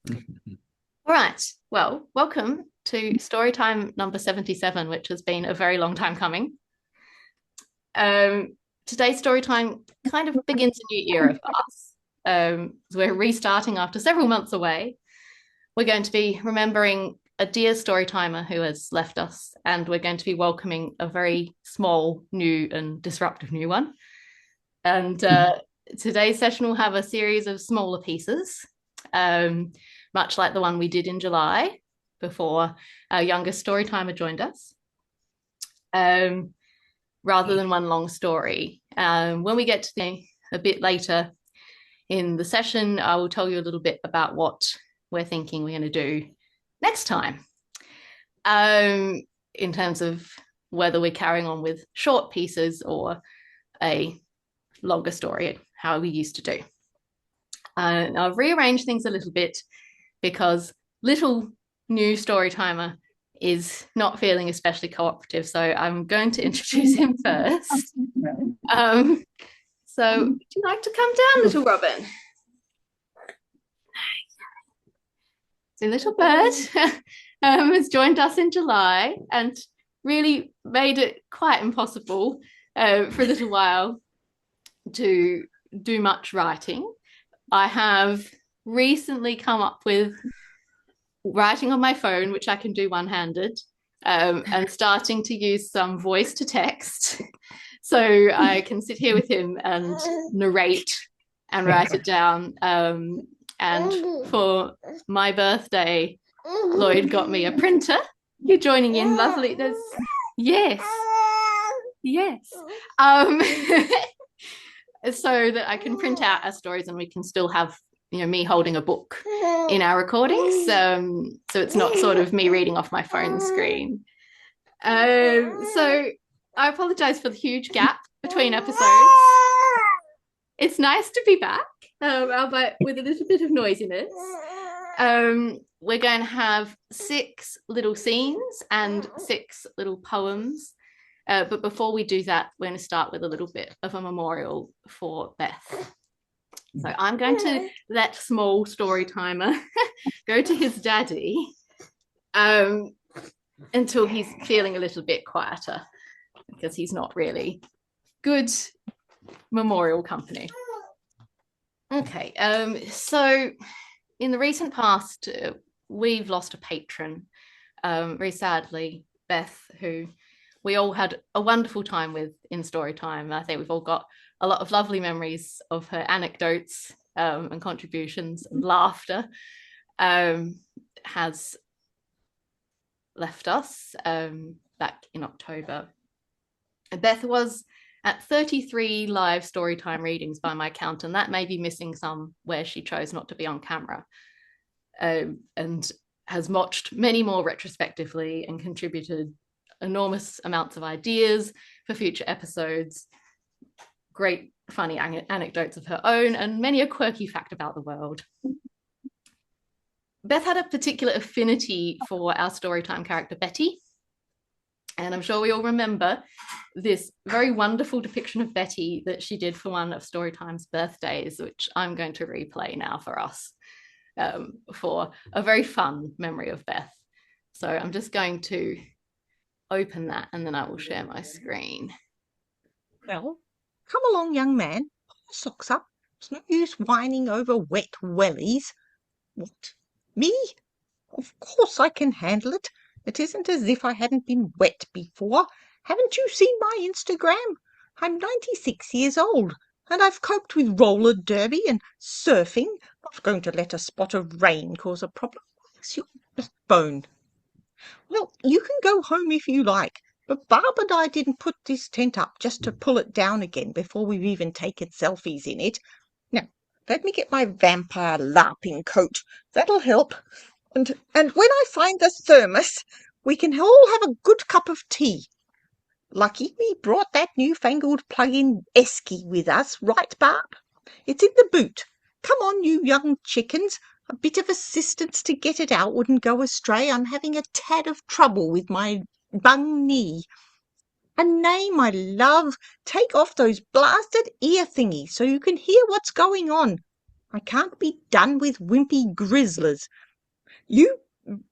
All right. Well, welcome to Storytime number 77, which has been a very long time coming. Today's Storytime kind of begins a new era for us. We're restarting after several months away. We're going to be remembering a dear Storytimer who has left us, and we're going to be welcoming a very small, new, and disruptive new one. And today's session will have a series of smaller pieces. Much like the one we did in July before our youngest Storytimer joined us, rather than one long story. When we get to a bit later in the session, I will tell you a little bit about what we're thinking we're going to do next time, in terms of whether we're carrying on with short pieces or a longer story, how we used to do. I've rearranged things a little bit because little new Storytimer is not feeling especially cooperative. So I'm going to introduce him first. So would you like to come down, little Robin? So little bird has joined us in July and really made it quite impossible for a little while to do much writing. I have recently come up with writing on my phone, which I can do one-handed, and starting to use some voice to text. So I can sit here with him and narrate and write it down. And for my birthday, Lloyd got me a printer. You're joining in, lovely. There's yes. So that I can print out our stories and we can still have me holding a book in our recordings, so it's not sort of me reading off my phone screen. So I apologize for the huge gap between episodes. It's nice to be back, albeit with a little bit of noisiness. We're going to have 6 little scenes and 6 little poems. But before we do that, we're going to start with a little bit of a memorial for Beth. So I'm going to let small Storytimer go to his daddy until he's feeling a little bit quieter, because he's not really good memorial company. Okay, so in the recent past, we've lost a patron, very sadly, Beth, who we all had a wonderful time with in Storytime. I think we've all got a lot of lovely memories of her anecdotes and contributions and laughter. Has left us back in October. Beth was at 33 live Storytime readings by my count, and that may be missing some where she chose not to be on camera, and has watched many more retrospectively and contributed enormous amounts of ideas for future episodes, great funny anecdotes of her own, and many a quirky fact about the world. Beth had a particular affinity for our Storytime character Betty, and I'm sure we all remember this very wonderful depiction of Betty that she did for one of Storytime's birthdays, which I'm going to replay now for us, for a very fun memory of Beth. So I'm just going to open that and then I will share my screen. Well, come along, young man. Pull your socks up. It's no use whining over wet wellies. What? Me? Of course I can handle it. It isn't as if I hadn't been wet before. Haven't you seen my Instagram? I'm 96 years old, and I've coped with roller derby and surfing. Not going to let a spot of rain cause a problem. It's your backbone. Well, you can go home if you like, but Barb and I didn't put this tent up just to pull it down again before we've even taken selfies in it. Now, let me get my vampire larping coat. That'll help. And when I find the thermos, we can all have a good cup of tea. Lucky we brought that newfangled plug-in esky with us, right, Barb? It's in the boot. Come on, you young chickens. A bit of assistance to get it out wouldn't go astray. I'm having a tad of trouble with my bung knee. And nay, my love, take off those blasted ear thingies so you can hear what's going on. I can't be done with wimpy grizzlers. You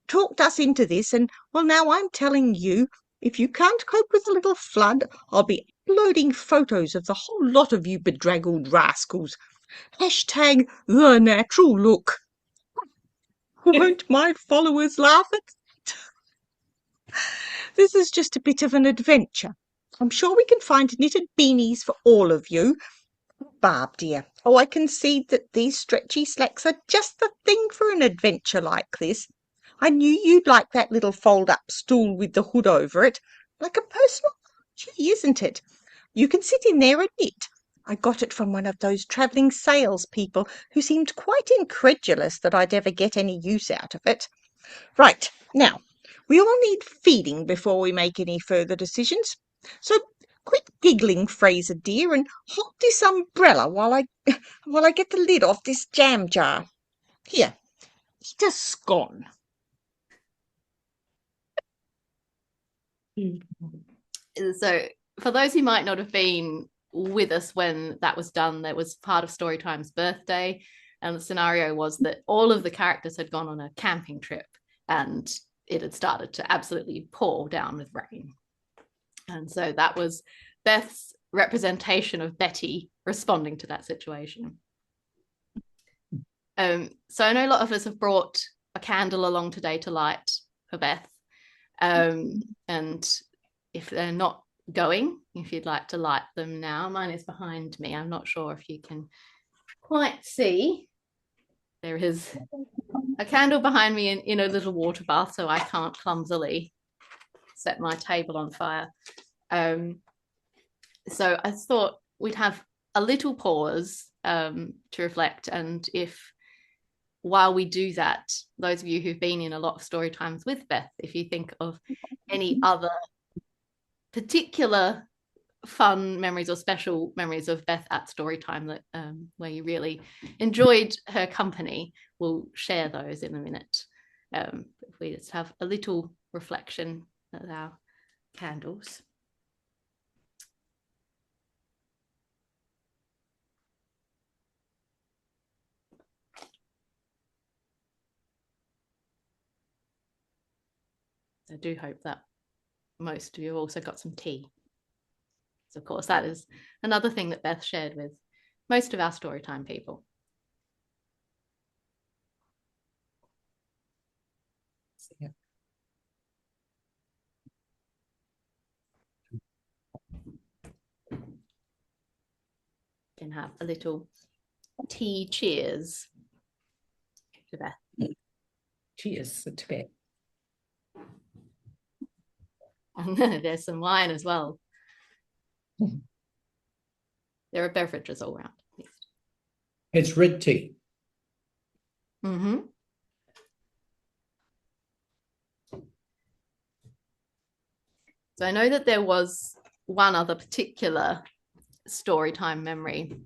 talked us into this, and well, now I'm telling you, if you can't cope with a little flood, I'll be uploading photos of the whole lot of you bedraggled rascals. Hashtag the natural look. Won't my followers laugh at that? This is just a bit of an adventure. I'm sure we can find knitted beanies for all of you. Barb, dear, oh, I can see that these stretchy slacks are just the thing for an adventure like this. I knew you'd like that little fold-up stool with the hood over it, like a personal gee, isn't it? You can sit in there and knit. I got it from one of those travelling salespeople who seemed quite incredulous that I'd ever get any use out of it. Right, now, we all need feeding before we make any further decisions. So quit giggling, Fraser dear, and hold this umbrella while I get the lid off this jam jar. Here, eat a scone. So for those who might not have been with us when that was done, that was part of Storytime's birthday. And the scenario was that all of the characters had gone on a camping trip and it had started to absolutely pour down with rain. And so that was Beth's representation of Betty responding to that situation. So I know a lot of us have brought a candle along today to light for Beth. And if they're not going, if you'd like to light them now, mine is behind me. I'm not sure if you can quite see. There is a candle behind me in a little water bath, so I can't clumsily set my table on fire. So I thought we'd have a little pause to reflect, and if while we do that, those of you who've been in a lot of story times with Beth, if you think of any other particular fun memories or special memories of Beth at Storytime that where you really enjoyed her company, we'll share those in a minute. If we just have a little reflection at our candles. I do hope that most of you have also got some tea. So of course, that is another thing that Beth shared with most of our Storytime people. Yeah. Can have a little tea cheers to Beth. Cheers to Beth. And there's some wine as well. There are beverages all around. It's red tea. Mm-hmm. So I know that there was one other particular Storytime memory,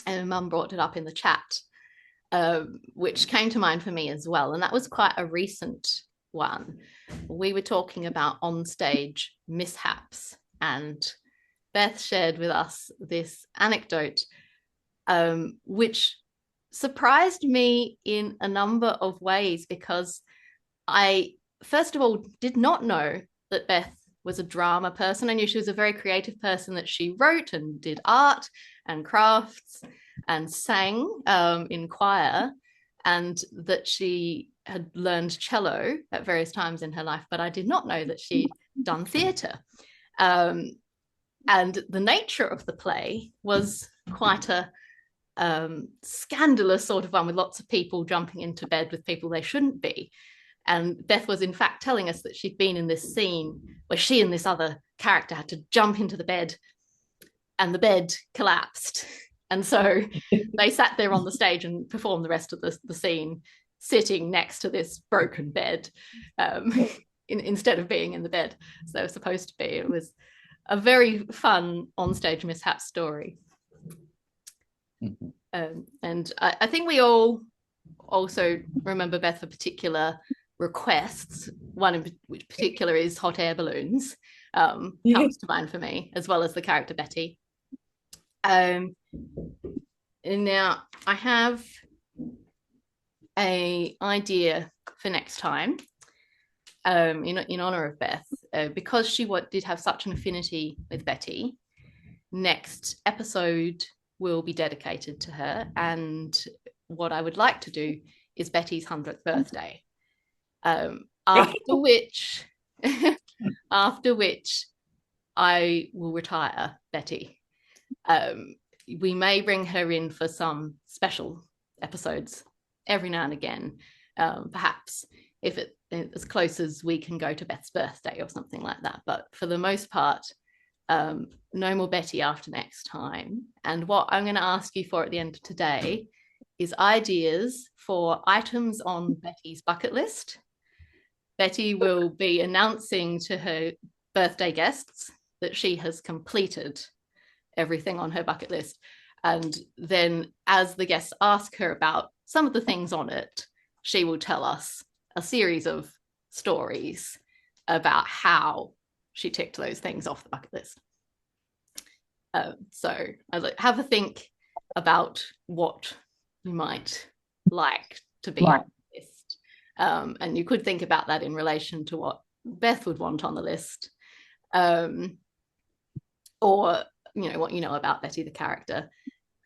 and Mum brought it up in the chat, which came to mind for me as well. And that was quite a recent one. We were talking about onstage mishaps, and Beth shared with us this anecdote, which surprised me in a number of ways, because I, first of all, did not know that Beth was a drama person. I knew she was a very creative person, that she wrote and did art and crafts and sang in choir, and that she had learned cello at various times in her life, but I did not know that she'd done theatre. And the nature of the play was quite a scandalous sort of one, with lots of people jumping into bed with people they shouldn't be. And Beth was in fact telling us that she'd been in this scene where she and this other character had to jump into the bed and the bed collapsed. And so they sat there on the stage and performed the rest of the scene sitting next to this broken bed, instead of being in the bed as they were supposed to be. It was a very fun onstage mishap story. Mm-hmm. And I think we all also remember Beth for particular requests. One in particular is hot air balloons, comes to mind for me, as well as the character Betty. And now I have a idea for next time, in honor of Beth, because she did have such an affinity with Betty. Next episode will be dedicated to her, and what I would like to do is Betty's 100th birthday. After which I will retire Betty. We may bring her in for some special episodes every now and again, perhaps if it's as close as we can go to Beth's birthday or something like that. But for the most part, no more Betty after next time. And what I'm going to ask you for at the end of today is ideas for items on Betty's bucket list. Betty will be announcing to her birthday guests that she has completed everything on her bucket list. And then as the guests ask her about some of the things on it, she will tell us a series of stories about how she ticked those things off the bucket list. So have a think about what you might like to be on the list. And you could think about that in relation to what Beth would want on the list. Or, what you know about Betty the character,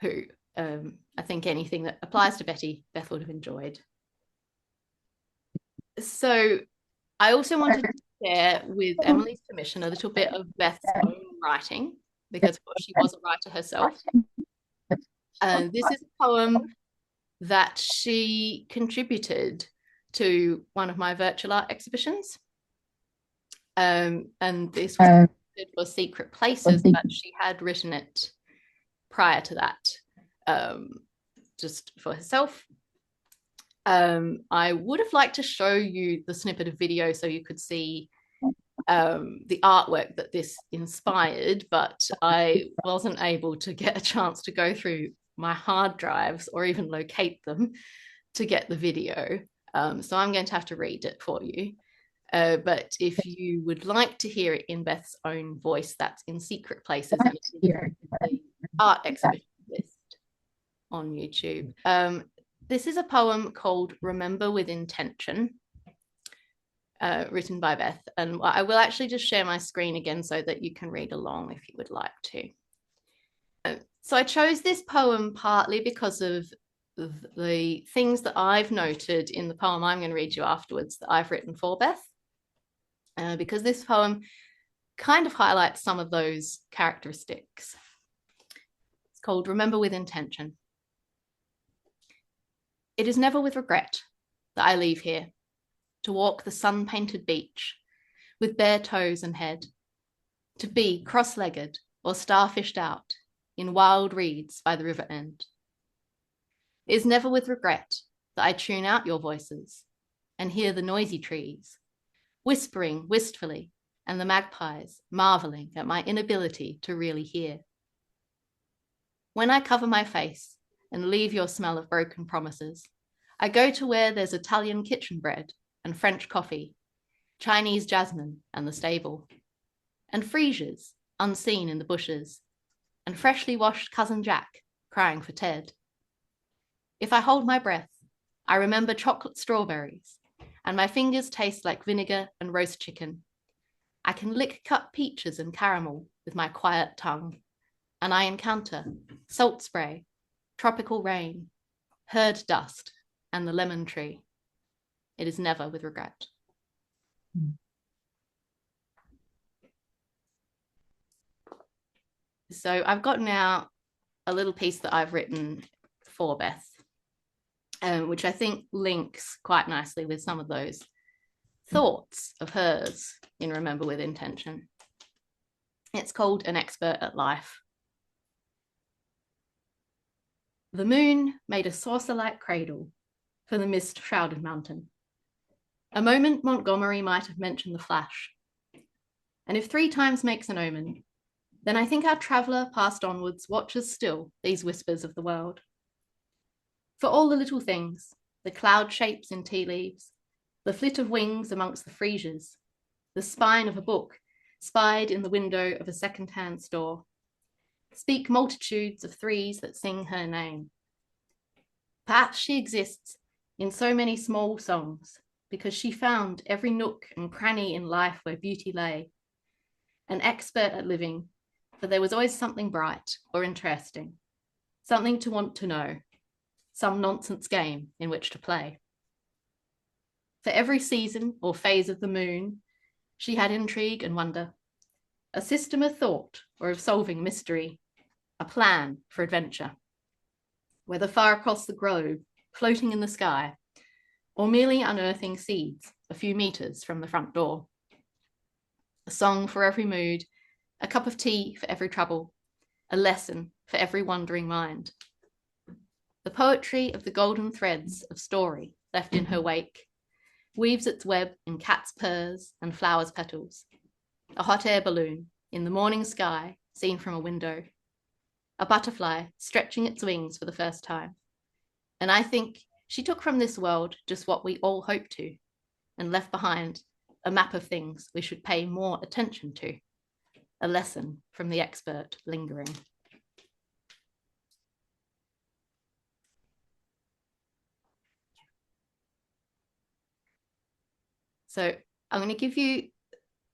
who I think anything that applies to Betty, Beth would have enjoyed. So I also wanted to share with Emily's permission a little bit of Beth's own writing, because she was a writer herself. This is a poem that she contributed to one of my virtual art exhibitions. And this was for Secret Places, but she had written it prior to that, just for herself. I would have liked to show you the snippet of video so you could see the artwork that this inspired, but I wasn't able to get a chance to go through my hard drives or even locate them to get the video. So I'm going to have to read it for you. But if you would like to hear it in Beth's own voice, that's in Secret Places, and the art exhibition list on YouTube. This is a poem called Remember with Intention, written by Beth. And I will actually just share my screen again so that you can read along if you would like to. So I chose this poem partly because of the things that I've noted in the poem I'm going to read you afterwards that I've written for Beth, because this poem kind of highlights some of those characteristics. It's called Remember with Intention. It is never with regret that I leave here to walk the sun-painted beach with bare toes and head, to be cross-legged or starfished out in wild reeds by the river end. It is never with regret that I tune out your voices and hear the noisy trees, whispering wistfully, and the magpies marveling at my inability to really hear. When I cover my face and leave your smell of broken promises, I go to where there's Italian kitchen bread and French coffee, Chinese jasmine and the stable, and freesias unseen in the bushes, and freshly washed cousin Jack crying for Ted. If I hold my breath, I remember chocolate strawberries, and my fingers taste like vinegar and roast chicken. I can lick cut peaches and caramel with my quiet tongue, and I encounter salt spray, tropical rain, herd dust, and the lemon tree. It is never with regret. So I've got now a little piece that I've written for Beth, which I think links quite nicely with some of those thoughts of hers in Remember with Intention. It's called An Expert at Life. The moon made a saucer-like cradle for the mist-shrouded mountain. A moment Montgomery might have mentioned the flash. And if 3 times makes an omen, then I think our traveller passed onwards watches still these whispers of the world. For all the little things, the cloud shapes in tea leaves, the flit of wings amongst the freesias, the spine of a book spied in the window of a second-hand store, speak multitudes of threes that sing her name. Perhaps she exists in so many small songs, because she found every nook and cranny in life where beauty lay. An expert at living, for there was always something bright or interesting, something to want to know, some nonsense game in which to play. For every season or phase of the moon, she had intrigue and wonder, a system of thought or of solving mystery, a plan for adventure. Whether far across the globe, floating in the sky, or merely unearthing seeds a few meters from the front door. A song for every mood, a cup of tea for every trouble, a lesson for every wandering mind. The poetry of the golden threads of story left in her wake weaves its web in cat's purrs and flowers' petals, a hot air balloon in the morning sky seen from a window, a butterfly stretching its wings for the first time. And I think she took from this world just what we all hope to, and left behind a map of things we should pay more attention to, a lesson from the expert lingering. So I'm going to give you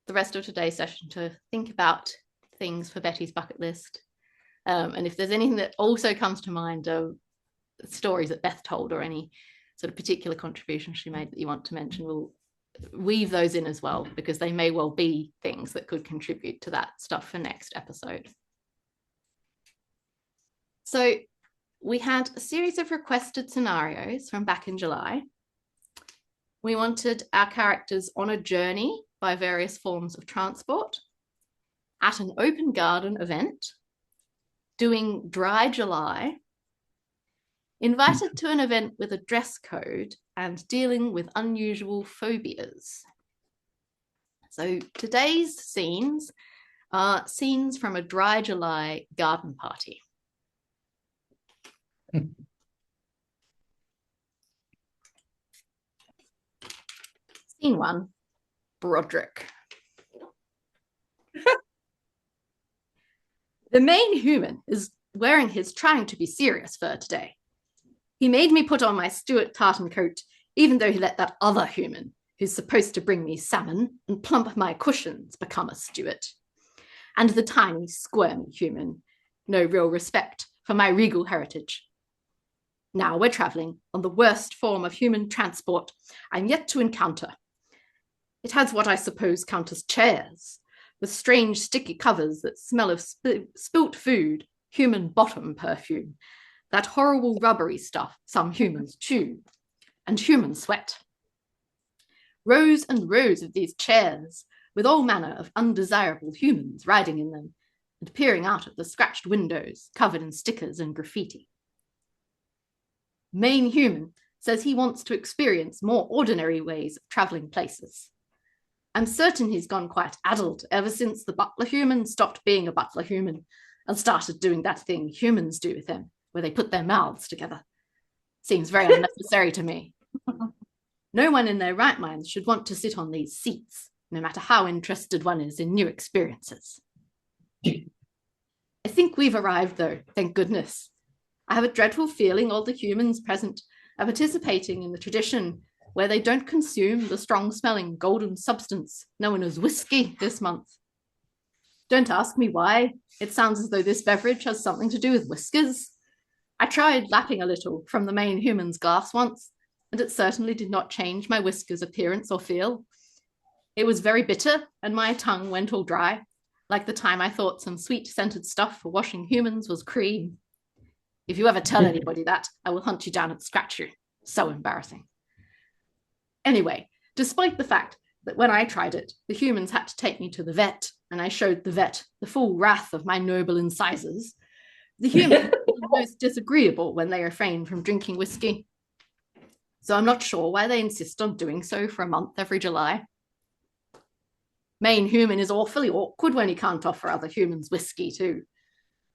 the rest of today's session to think about things for Betty's bucket list. And if there's anything that also comes to mind of stories that Beth told or any sort of particular contribution she made that you want to mention, we'll weave those in as well, because they may well be things that could contribute to that stuff for next episode. So we had a series of requested scenarios from back in July. We wanted our characters on a journey by various forms of transport, at an open garden event, doing dry July, invited to an event with a dress code, and dealing with unusual phobias. So today's scenes are scenes from a dry July garden party. Scene 1, Brodric. The main human is wearing his trying to be serious fur today. He made me put on my Stuart tartan coat, even though he let that other human, who's supposed to bring me salmon and plump my cushions, become a Stuart. And the tiny, squirmy human, no real respect for my regal heritage. Now we're travelling on the worst form of human transport I'm yet to encounter. It has what I suppose count as chairs, with strange sticky covers that smell of spilt food, human bottom perfume, that horrible rubbery stuff some humans chew, and human sweat. Rows and rows of these chairs, with all manner of undesirable humans riding in them and peering out at the scratched windows covered in stickers and graffiti. Main human says he wants to experience more ordinary ways of travelling places. I'm certain he's gone quite addled ever since the butler human stopped being a butler human and started doing that thing humans do with him, where they put their mouths together. Seems very unnecessary to me. No one in their right mind should want to sit on these seats, no matter how interested one is in new experiences. I think we've arrived, though, thank goodness. I have a dreadful feeling all the humans present are participating in the tradition where they don't consume the strong-smelling golden substance known as whiskey this month. Don't ask me why. It sounds as though this beverage has something to do with whiskers. I tried lapping a little from the main human's glass once, and it certainly did not change my whiskers' appearance or feel. It was very bitter, and my tongue went all dry, like the time I thought some sweet-scented stuff for washing humans was cream. If you ever tell anybody that, I will hunt you down and scratch you. So embarrassing. Anyway, despite the fact that when I tried it, the humans had to take me to the vet, and I showed the vet the full wrath of my noble incisors, the humans are the most disagreeable when they refrain from drinking whiskey. So I'm not sure why they insist on doing so for a month every July. Main human is awfully awkward when he can't offer other humans whiskey too.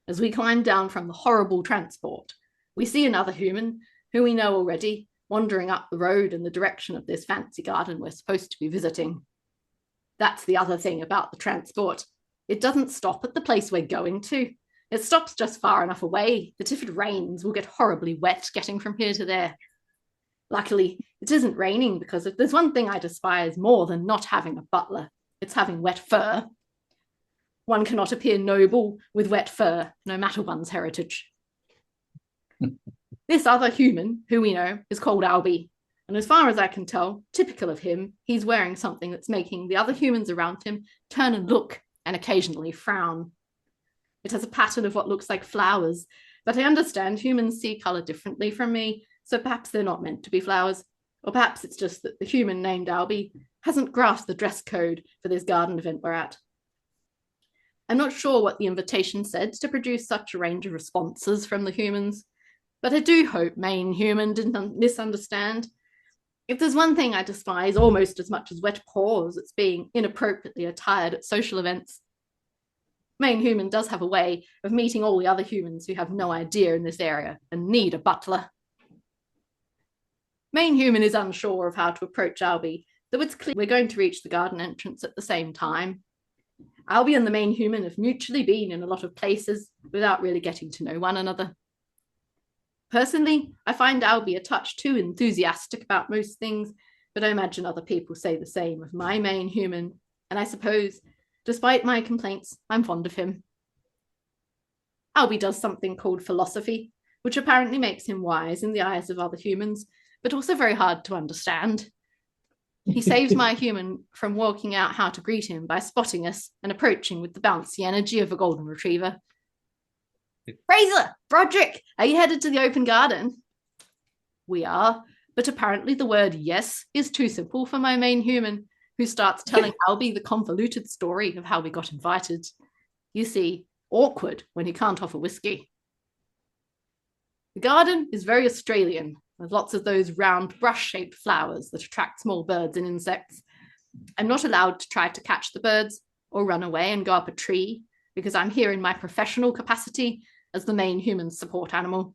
As we climb down from the horrible transport, we see another human, who we know already, wandering up the road in the direction of this fancy garden we're supposed to be visiting. That's the other thing about the transport. It doesn't stop at the place we're going to. It stops just far enough away that if it rains, we'll get horribly wet getting from here to there. Luckily, it isn't raining, because if there's one thing I despise more than not having a butler, it's having wet fur. One cannot appear noble with wet fur, no matter one's heritage. This other human, who we know, is called Albie. And as far as I can tell, typical of him, he's wearing something that's making the other humans around him turn and look and occasionally frown. It has a pattern of what looks like flowers, but I understand humans see colour differently from me, so perhaps they're not meant to be flowers. Or perhaps it's just that the human named Albie hasn't grasped the dress code for this garden event we're at. I'm not sure what the invitation said to produce such a range of responses from the humans, but I do hope main human didn't misunderstand. If there's one thing I despise almost as much as wet paws, it's being inappropriately attired at social events. Main human does have a way of meeting all the other humans who have no idea in this area and need a butler. Main human is unsure of how to approach Albie, though it's clear we're going to reach the garden entrance at the same time. Albie and the main human have mutually been in a lot of places without really getting to know one another. Personally, I find Albie a touch too enthusiastic about most things, but I imagine other people say the same of my main human, and I suppose, despite my complaints, I'm fond of him. Albie does something called philosophy, which apparently makes him wise in the eyes of other humans, but also very hard to understand. He saves my human from working out how to greet him by spotting us and approaching with the bouncy energy of a golden retriever. Fraser, Brodric, are you headed to the open garden? We are, but apparently the word yes is too simple for my main human, who starts telling Albie the convoluted story of how we got invited. You see, awkward when he can't offer whiskey. The garden is very Australian, with lots of those round brush-shaped flowers that attract small birds and insects. I'm not allowed to try to catch the birds or run away and go up a tree, because I'm here in my professional capacity as the main human support animal.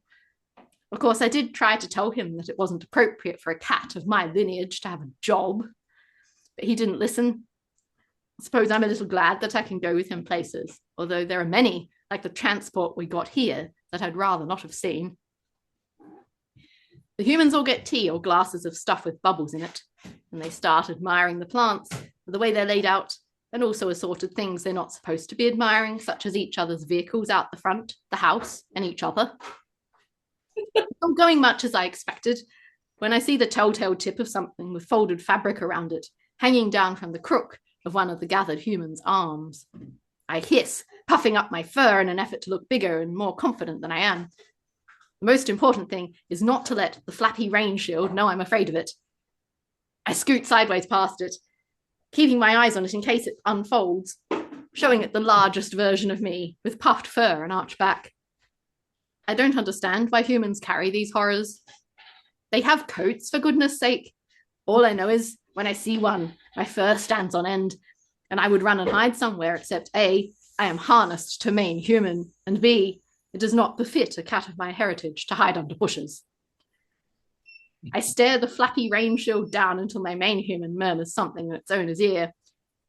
Of course, I did try to tell him that it wasn't appropriate for a cat of my lineage to have a job, but he didn't listen. I suppose I'm a little glad that I can go with him places, although there are many, like the transport we got here, that I'd rather not have seen. The humans all get tea or glasses of stuff with bubbles in it, and they start admiring the plants, the way they're laid out, and also assorted things they're not supposed to be admiring, such as each other's vehicles out the front, the house, and each other. Not going much as I expected, when I see the telltale tip of something with folded fabric around it, hanging down from the crook of one of the gathered humans' arms. I hiss, puffing up my fur in an effort to look bigger and more confident than I am. The most important thing is not to let the flappy rain shield know I'm afraid of it. I scoot sideways past it, keeping my eyes on it in case it unfolds, showing it the largest version of me with puffed fur and arched back. I don't understand why humans carry these horrors. They have coats, for goodness sake. All I know is when I see one, my fur stands on end, and I would run and hide somewhere, except A, I am harnessed to main human, and B, it does not befit a cat of my heritage to hide under bushes. I stare the flappy rain shield down until my main human murmurs something in its owner's ear,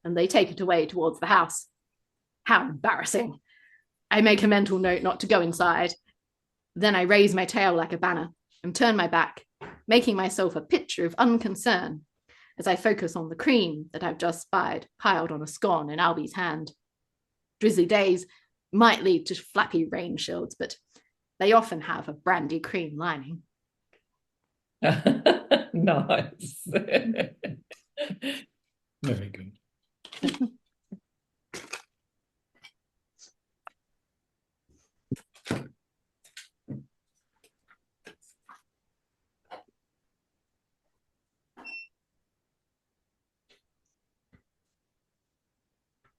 and they take it away towards the house. How embarrassing. I make a mental note not to go inside. Then I raise my tail like a banner and turn my back, making myself a picture of unconcern as I focus on the cream that I've just spied piled on a scone in Albie's hand. Drizzly days might lead to flappy rain shields, but they often have a brandy cream lining. Nice. Very good.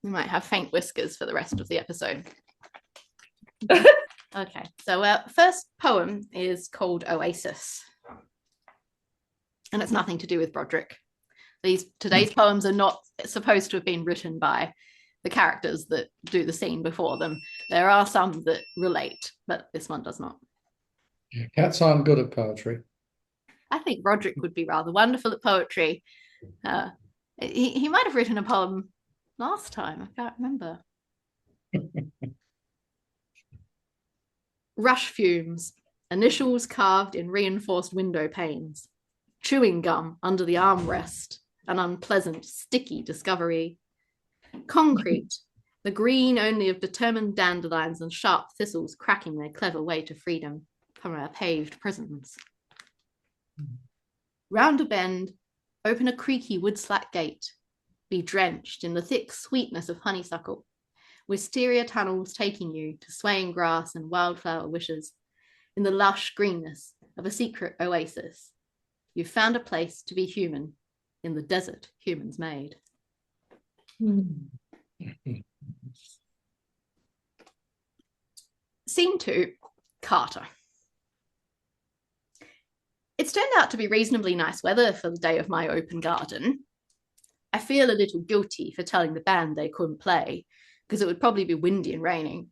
We might have faint whiskers for the rest of the episode. Okay, so first poem is called Oasis. And it's nothing to do with Brodric. Today's poems are not supposed to have been written by the characters that do the scene before them. There are some that relate, but this one does not. Yeah, cats aren't good at poetry. I think Brodric would be rather wonderful at poetry. He might have written a poem last time, I can't remember. Rush fumes, initials carved in reinforced window panes. chewing gum under the armrest, an unpleasant, sticky discovery. Concrete, the green only of determined dandelions and sharp thistles cracking their clever way to freedom from our paved prisons. Round a bend, open a creaky wood-slat gate, be drenched in the thick sweetness of honeysuckle, wisteria tunnels taking you to swaying grass and wildflower wishes, in the lush greenness of a secret oasis. You've found a place to be human in the desert humans made. Scene 2, Carter. It's turned out to be reasonably nice weather for the day of my open garden. I feel a little guilty for telling the band they couldn't play, because it would probably be windy and raining.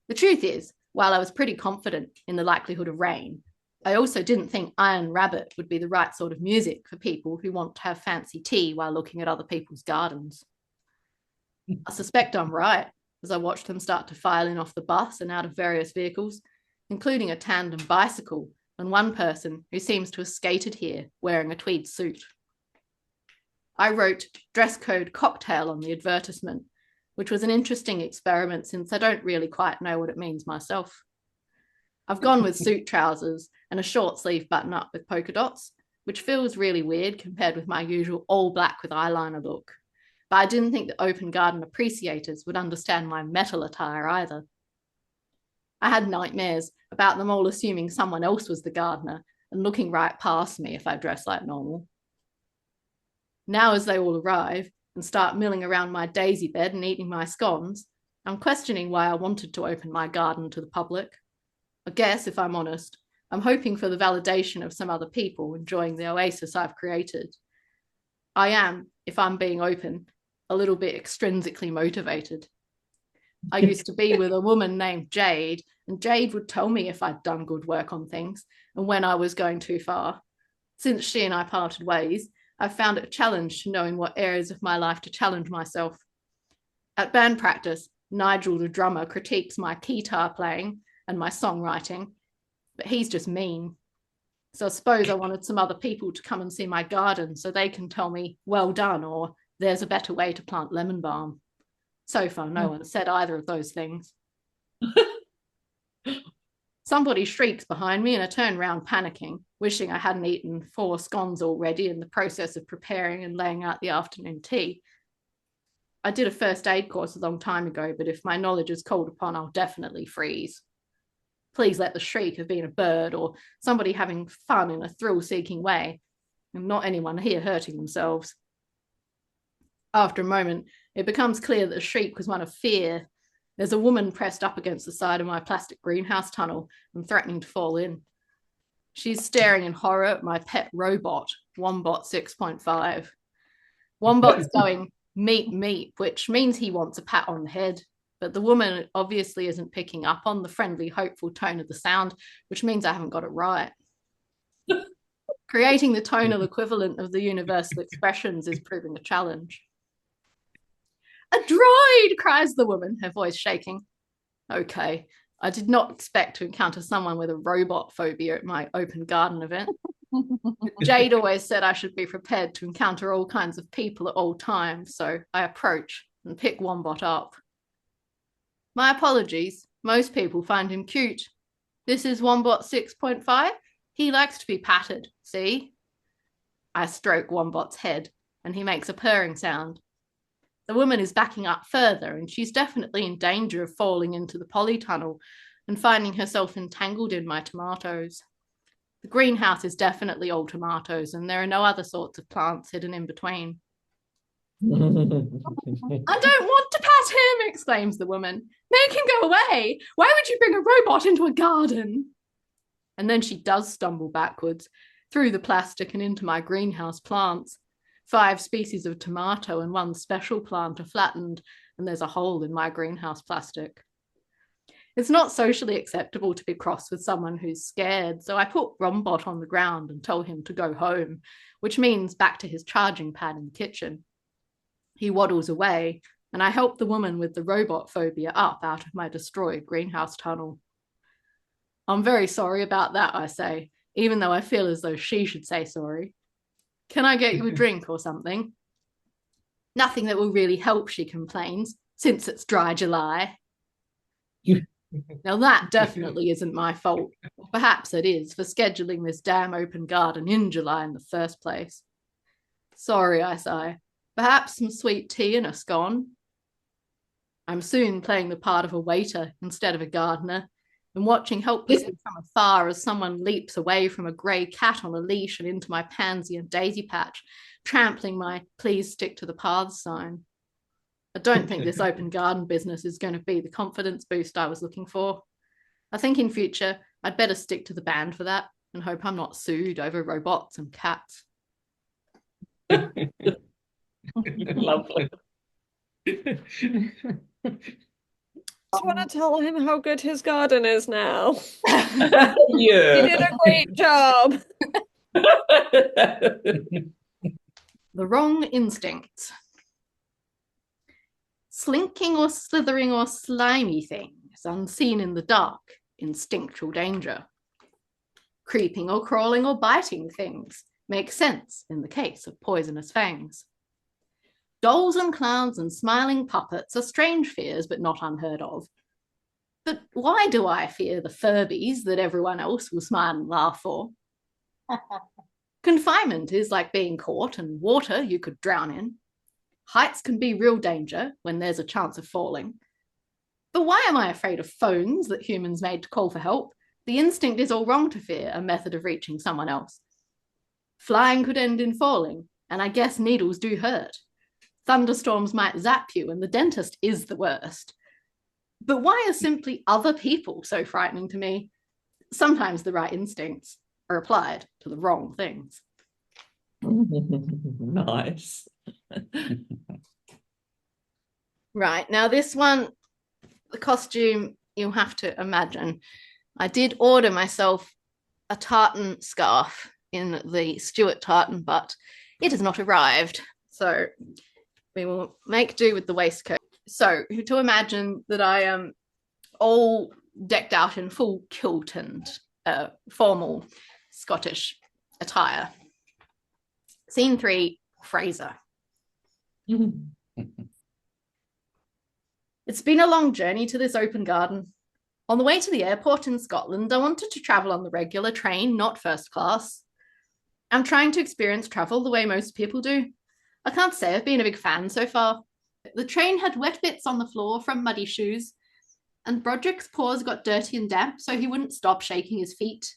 The truth is, while I was pretty confident in the likelihood of rain, I also didn't think Iron Rabbit would be the right sort of music for people who want to have fancy tea while looking at other people's gardens. I suspect I'm right, as I watched them start to file in off the bus and out of various vehicles, including a tandem bicycle and one person who seems to have skated here wearing a tweed suit. I wrote dress code cocktail on the advertisement, which was an interesting experiment since I don't really quite know what it means myself. I've gone with suit trousers and a short sleeve button up with polka dots, which feels really weird compared with my usual all black with eyeliner look. But I didn't think the open garden appreciators would understand my metal attire either. I had nightmares about them all assuming someone else was the gardener and looking right past me if I dressed like normal. Now, as they all arrive and start milling around my daisy bed and eating my scones, I'm questioning why I wanted to open my garden to the public. I guess, if I'm honest, I'm hoping for the validation of some other people enjoying the oasis I've created. I am, if I'm being open, a little bit extrinsically motivated. I used to be with a woman named Jade, and Jade would tell me if I'd done good work on things and when I was going too far. Since she and I parted ways, I've found it a challenge to know in what areas of my life to challenge myself. At band practice, Nigel, the drummer, critiques my guitar playing and my songwriting, but he's just mean. So I suppose I wanted some other people to come and see my garden so they can tell me, well done, or there's a better way to plant lemon balm. So far, no one said either of those things. Somebody shrieks behind me and I turn round panicking, wishing I hadn't eaten 4 scones already in the process of preparing and laying out the afternoon tea. I did a first aid course a long time ago, but if my knowledge is called upon, I'll definitely freeze. Please let the shriek have been a bird or somebody having fun in a thrill-seeking way, and not anyone here hurting themselves. After a moment, it becomes clear that the shriek was one of fear. There's a woman pressed up against the side of my plastic greenhouse tunnel and threatening to fall in. She's staring in horror at my pet robot, Wombot 6.5. Wombot's going meep meep, which means he wants a pat on the head, but the woman obviously isn't picking up on the friendly, hopeful tone of the sound, which means I haven't got it right. Creating the tonal equivalent of the universal expressions is proving a challenge. A droid, cries the woman, her voice shaking. Okay, I did not expect to encounter someone with a robot phobia at my open garden event. Jade always said I should be prepared to encounter all kinds of people at all times, so I approach and pick Wombot up. My apologies, most people find him cute. This is Wombot 6.5. He likes to be patted, see? I stroke Wombot's head and he makes a purring sound. The woman is backing up further and she's definitely in danger of falling into the polytunnel and finding herself entangled in my tomatoes. The greenhouse is definitely all tomatoes and there are no other sorts of plants hidden in between. I don't want to pat him, exclaims the woman. Make him go away. Why would you bring a robot into a garden? And then she does stumble backwards through the plastic and into my greenhouse plants. 5 species of tomato and 1 special plant are flattened, and there's a hole in my greenhouse plastic. It's not socially acceptable to be cross with someone who's scared, so I put Wombot on the ground and tell him to go home, which means back to his charging pad in the kitchen. He waddles away, and I help the woman with the robot phobia up out of my destroyed greenhouse tunnel. I'm very sorry about that, I say, even though I feel as though she should say sorry. Can I get you a drink or something? Nothing that will really help, she complains, since it's dry July. Now that definitely isn't my fault. Perhaps it is for scheduling this damn open garden in July in the first place. Sorry, I sigh. Perhaps some sweet tea and a scone? I'm soon playing the part of a waiter instead of a gardener and watching helplessly from afar as someone leaps away from a grey cat on a leash and into my pansy and daisy patch, trampling my "please stick to the paths" sign. I don't think this open garden business is going to be the confidence boost I was looking for. I think in future I'd better stick to the band for that and hope I'm not sued over robots and cats. Lovely. I just want to tell him how good his garden is now. Yeah. He did a great job. The wrong instincts. Slinking or slithering or slimy things, unseen in the dark, instinctual danger. Creeping or crawling or biting things, make sense in the case of poisonous fangs. Dolls and clowns and smiling puppets are strange fears, but not unheard of. But why do I fear the Furbies that everyone else will smile and laugh for? Confinement is like being caught, and water you could drown in. Heights can be real danger when there's a chance of falling. But why am I afraid of phones that humans made to call for help? The instinct is all wrong to fear a method of reaching someone else. Flying could end in falling, and I guess needles do hurt. Thunderstorms might zap you, and the dentist is the worst. But why are simply other people so frightening to me? Sometimes the right instincts are applied to the wrong things. Nice. Right, now this one, the costume, you'll have to imagine. I did order myself a tartan scarf in the Stuart tartan, but it has not arrived. So we will make do with the waistcoat. So to imagine that I am all decked out in full kilt and formal Scottish attire. Scene 3, Fraser. It's been a long journey to this open garden. On the way to the airport in Scotland, I wanted to travel on the regular train, not first class. I'm trying to experience travel the way most people do. I can't say I've been a big fan so far. The train had wet bits on the floor from muddy shoes, and Brodric's paws got dirty and damp, so he wouldn't stop shaking his feet.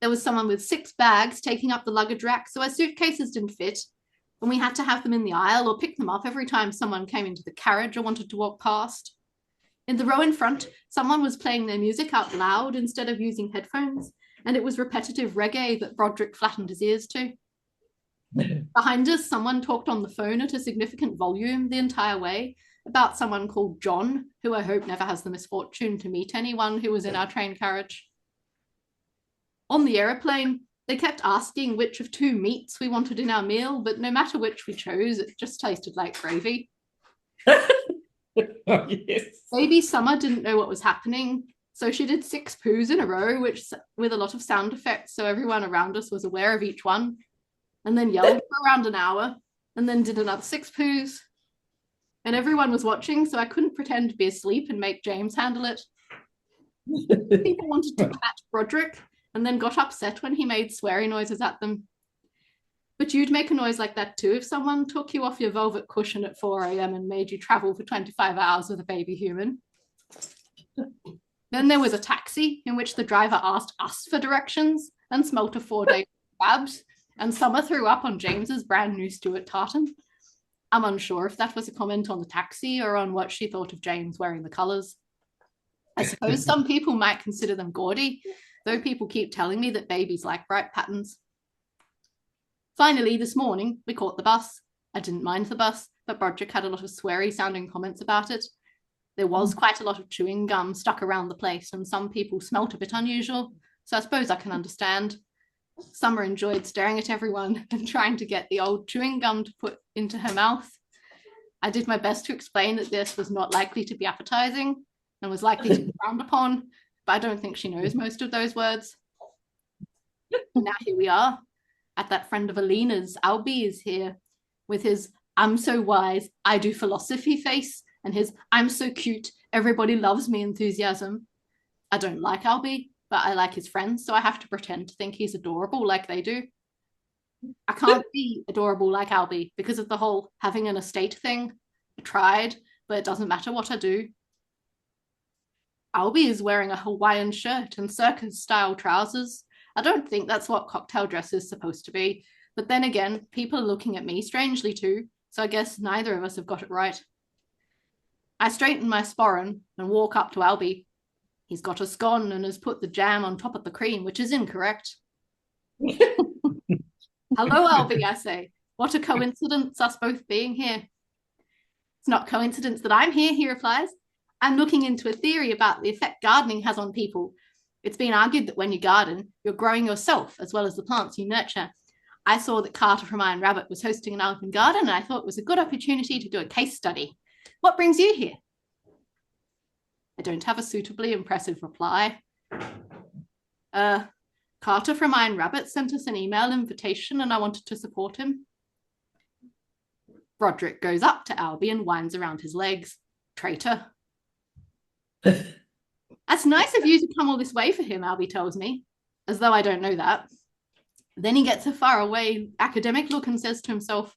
There was someone with 6 bags taking up the luggage rack, so our suitcases didn't fit, and we had to have them in the aisle or pick them up every time someone came into the carriage or wanted to walk past. In the row in front, someone was playing their music out loud instead of using headphones, and it was repetitive reggae that Brodric flattened his ears to. Behind us, someone talked on the phone at a significant volume the entire way about someone called John, who I hope never has the misfortune to meet anyone who was in our train carriage. On the aeroplane, they kept asking which of 2 meats we wanted in our meal, but no matter which we chose, it just tasted like gravy. Oh, yes. Baby Summer didn't know what was happening, so she did 6 poos in a row, which with a lot of sound effects, so everyone around us was aware of each one, and then yelled for around an hour, and then did another 6 poos. And everyone was watching, so I couldn't pretend to be asleep and make James handle it. People wanted to pat Brodric, and then got upset when he made sweary noises at them. But you'd make a noise like that too if someone took you off your velvet cushion at 4 a.m. and made you travel for 25 hours with a baby human. Then there was a taxi in which the driver asked us for directions and smelt a 4-day kebabs, and Summer threw up on James's brand new Stuart tartan. I'm unsure if that was a comment on the taxi or on what she thought of James wearing the colours. I suppose some people might consider them gaudy, though people keep telling me that babies like bright patterns. Finally, this morning, we caught the bus. I didn't mind the bus, but Brodric had a lot of sweary sounding comments about it. There was quite a lot of chewing gum stuck around the place, and some people smelt a bit unusual, so I suppose I can understand. Summer enjoyed staring at everyone and trying to get the old chewing gum to put into her mouth. I did my best to explain that this was not likely to be appetizing and was likely to be frowned upon, but I don't think she knows most of those words. Now here we are at that friend of Alina's. Albie is here with his I'm so wise, I do philosophy face and his I'm so cute, everybody loves me enthusiasm. I don't like Albie, but I like his friends, so I have to pretend to think he's adorable like they do. I can't be adorable like Albie because of the whole having an estate thing. I tried, but it doesn't matter what I do. Albie is wearing a Hawaiian shirt and circus-style trousers. I don't think that's what cocktail dress is supposed to be. But then again, people are looking at me strangely too, so I guess neither of us have got it right. I straighten my sporran and walk up to Albie. He's got a scone and has put the jam on top of the cream, which is incorrect. Hello, Albie, I say. What a coincidence, us both being here. It's not coincidence that I'm here, he replies. I'm looking into a theory about the effect gardening has on people. It's been argued that when you garden, you're growing yourself as well as the plants you nurture. I saw that Carter from Iron Rabbit was hosting an open garden, and I thought it was a good opportunity to do a case study. What brings you here? I don't have a suitably impressive reply. Carter from Iron Rabbit sent us an email invitation and I wanted to support him. Brodric goes up to Albie and winds around his legs. Traitor. That's nice of you to come all this way for him, Albie tells me, as though I don't know that. Then he gets a faraway academic look and says to himself,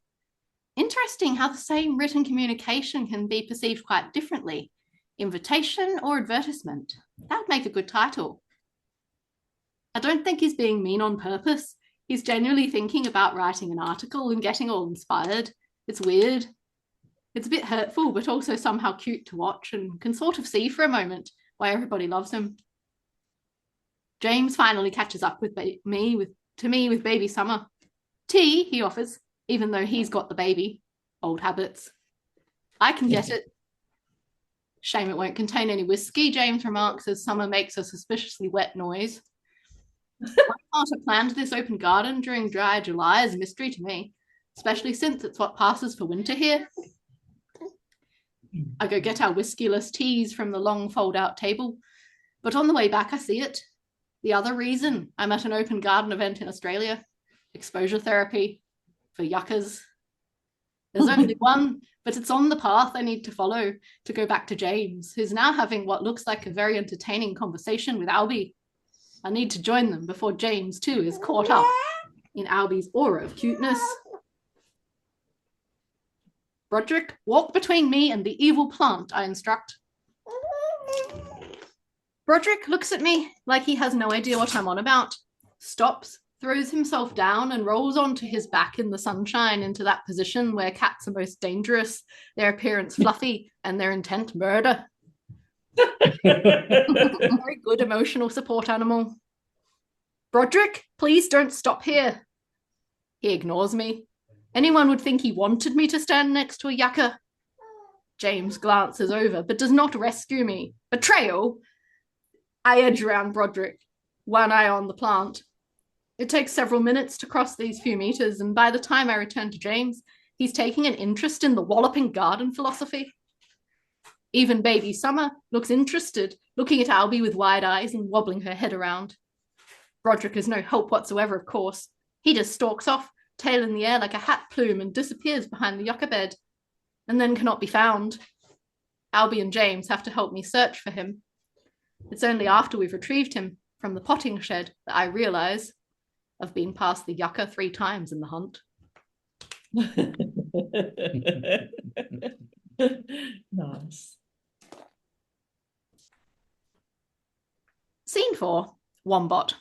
interesting how the same written communication can be perceived quite differently. Invitation or advertisement? That would make a good title. I don't think he's being mean on purpose. He's genuinely thinking about writing an article and getting all inspired. It's weird. It's a bit hurtful, but also somehow cute to watch and can sort of see for a moment why everybody loves him. James finally catches up with me with Baby Summer. Tea, he offers, even though he's got the baby. Old habits. I can get it. Shame it won't contain any whiskey, James remarks as Summer makes a suspiciously wet noise. Why Carter planned this open garden during dry July is a mystery to me, especially since it's what passes for winter here. I go get our whiskey-less teas from the long fold-out table, but on the way back I see it. The other reason I'm at an open garden event in Australia. Exposure therapy for yuccas. There's only one, but it's on the path I need to follow to go back to James, who's now having what looks like a very entertaining conversation with Albie. I need to join them before James, too, is caught up in Albie's aura of cuteness. Brodric, walk between me and the evil plant, I instruct. Brodric looks at me like he has no idea what I'm on about, stops, throws himself down and rolls onto his back in the sunshine into that position where cats are most dangerous, their appearance fluffy, and their intent murder. Very good emotional support animal. Brodric, please don't stop here. He ignores me. Anyone would think he wanted me to stand next to a yucca. James glances over, but does not rescue me. Betrayal! I edge around Brodric, one eye on the plant. It takes several minutes to cross these few meters, and by the time I return to James, he's taking an interest in the walloping garden philosophy. Even Baby Summer looks interested, looking at Albie with wide eyes and wobbling her head around. Brodric is no help whatsoever, of course. He just stalks off, tail in the air like a hat plume, and disappears behind the yucca bed, and then cannot be found. Albie and James have to help me search for him. It's only after we've retrieved him from the potting shed that I realise I've been past the yucca 3 times in the hunt. Nice. Scene 4, Wombot.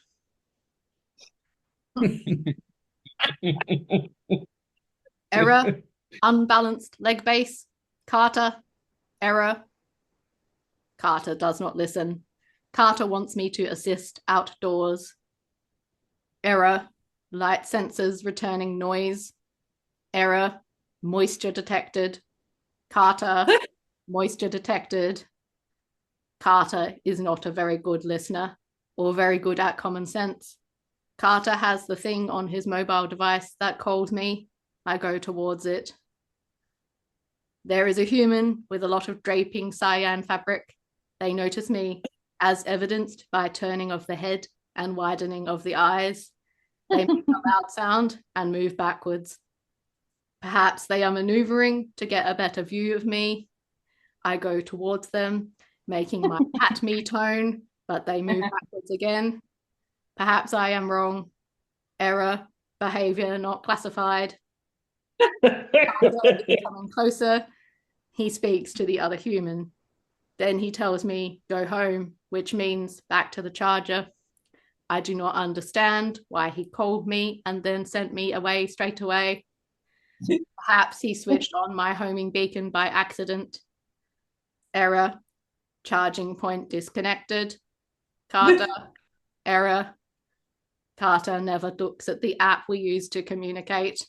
Error, unbalanced leg base. Carter, error. Carter does not listen. Carter wants me to assist outdoors. Error, light sensors returning noise. Error, moisture detected. Carter, moisture detected. Carter is not a very good listener or very good at common sense. Carter has the thing on his mobile device that calls me. I go towards it. There is a human with a lot of draping cyan fabric. They notice me, as evidenced by turning of the head and widening of the eyes. They make a loud sound and move backwards. Perhaps they are maneuvering to get a better view of me. I go towards them, making my pat me tone, but they move backwards again. Perhaps I am wrong. Error, behavior not classified. Coming closer, he speaks to the other human. Then he tells me, go home, which means back to the charger. I do not understand why he called me and then sent me away straight away. Perhaps he switched on my homing beacon by accident. Error, charging point disconnected. Carter, error. Carter never looks at the app we use to communicate.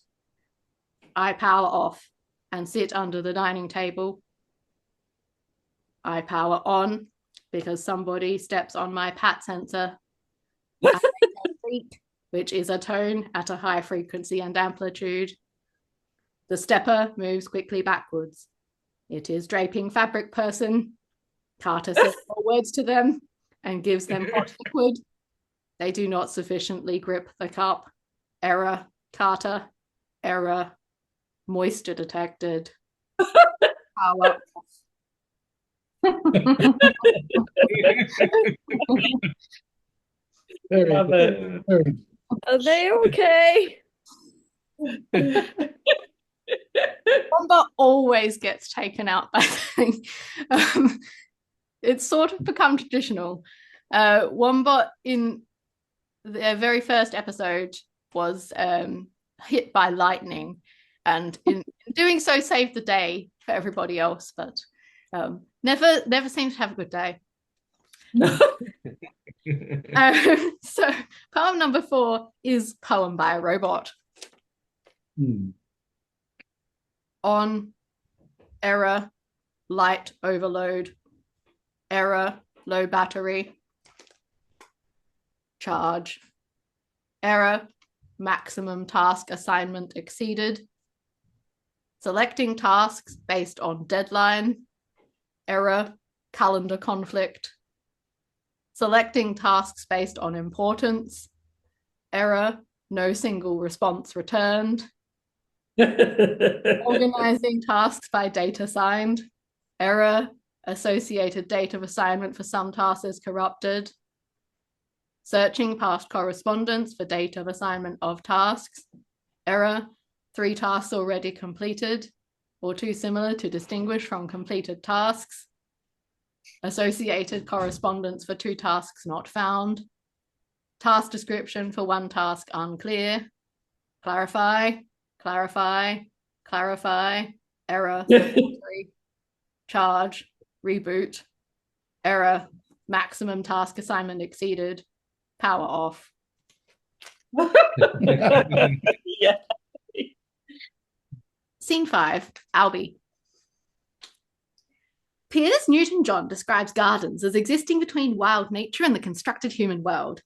I power off and sit under the dining table. I power on because somebody steps on my pat sensor. I make a creak, which is a tone at a high frequency and amplitude. The stepper moves quickly backwards. It is draping fabric person. Carter says more words to them and gives them hot liquid. They do not sufficiently grip the cup. Error, Carter. Error, moisture detected. Power Very Love good. it. Very good. Are they okay? Wombot always gets taken out by things. It's sort of become traditional. Wombot in their very first episode was hit by lightning, and in doing so saved the day for everybody else, but never seems to have a good day. So poem number 4 is Poem by a Robot. On, error, light overload. Error, low battery. Charge. Error, maximum task assignment exceeded. Selecting tasks based on deadline. Error, calendar conflict. Selecting tasks based on importance. Error, no single response returned. Organizing tasks by date assigned. Error, associated date of assignment for some tasks is corrupted. Searching past correspondence for date of assignment of tasks. Error, 3 tasks already completed or too similar to distinguish from completed tasks. Associated correspondence for 2 tasks not found. Task description for 1 task unclear. Clarify, clarify, clarify. Error, charge, reboot. Error, maximum task assignment exceeded. Power off. Yeah. Scene 5, Albie. Piers Newton-John describes gardens as existing between wild nature and the constructed human world.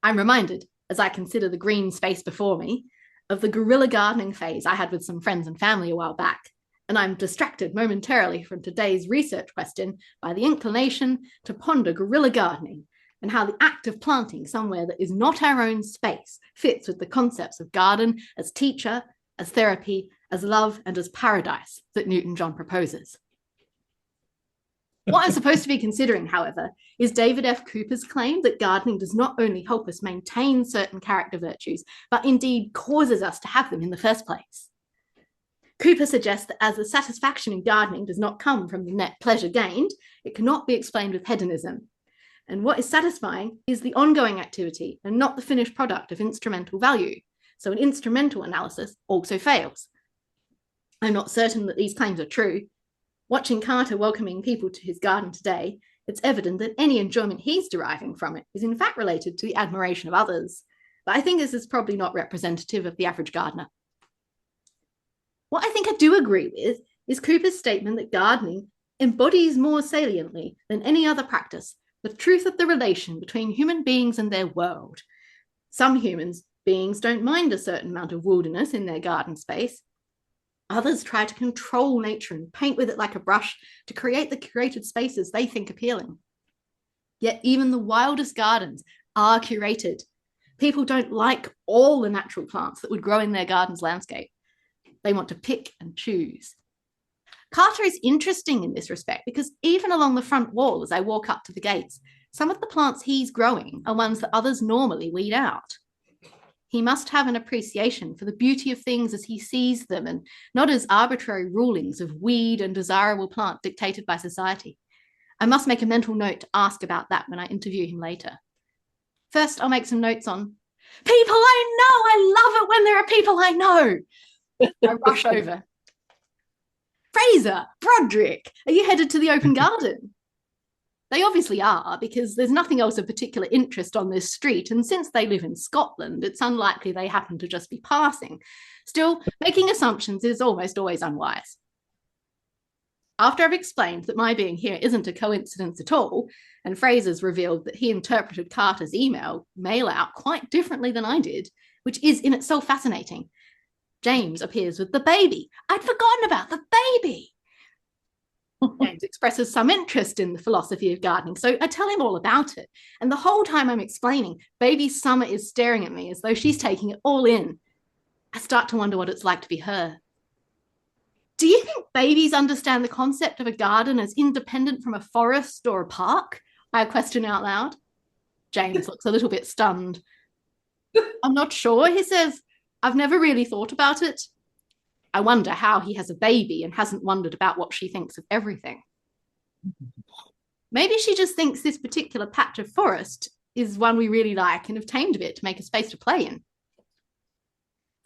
I'm reminded, as I consider the green space before me, of the guerrilla gardening phase I had with some friends and family a while back, and I'm distracted momentarily from today's research question by the inclination to ponder guerrilla gardening and how the act of planting somewhere that is not our own space fits with the concepts of garden as teacher, as therapy, as love, and as paradise that Newton-John proposes. What I'm supposed to be considering, however, is David F. Cooper's claim that gardening does not only help us maintain certain character virtues, but indeed causes us to have them in the first place. Cooper suggests that as the satisfaction in gardening does not come from the net pleasure gained, it cannot be explained with hedonism. And what is satisfying is the ongoing activity and not the finished product of instrumental value. So an instrumental analysis also fails. I'm not certain that these claims are true. Watching Carter welcoming people to his garden today, it's evident that any enjoyment he's deriving from it is in fact related to the admiration of others. But I think this is probably not representative of the average gardener. What I think I do agree with is Cooper's statement that gardening embodies more saliently than any other practice the truth of the relation between human beings and their world. Some human beings don't mind a certain amount of wilderness in their garden space. Others try to control nature and paint with it like a brush to create the curated spaces they think appealing. Yet even the wildest gardens are curated. People don't like all the natural plants that would grow in their garden's landscape. They want to pick and choose. Carter is interesting in this respect because even along the front wall as I walk up to the gates, some of the plants he's growing are ones that others normally weed out. He must have an appreciation for the beauty of things as he sees them and not as arbitrary rulings of weed and desirable plant dictated by society. I must make a mental note to ask about that when I interview him later. First, I'll make some notes on people I know. I love it when there are people I know. I rush over. Fraser, Brodric, are you headed to the open garden? They obviously are, because there's nothing else of particular interest on this street, and since they live in Scotland, it's unlikely they happen to just be passing. Still, making assumptions is almost always unwise. After I've explained that my being here isn't a coincidence at all, and Fraser's revealed that he interpreted Carter's mail out quite differently than I did, which is in itself fascinating, James appears with the baby. I'd forgotten about the baby. James expresses some interest in the philosophy of gardening, so I tell him all about it. And the whole time I'm explaining, baby Summer is staring at me as though she's taking it all in. I start to wonder what it's like to be her. Do you think babies understand the concept of a garden as independent from a forest or a park? I question out loud. James looks a little bit stunned. I'm not sure, he says. I've never really thought about it. I wonder how he has a baby and hasn't wondered about what she thinks of everything. Maybe she just thinks this particular patch of forest is one we really like and have tamed a bit to make a space to play in.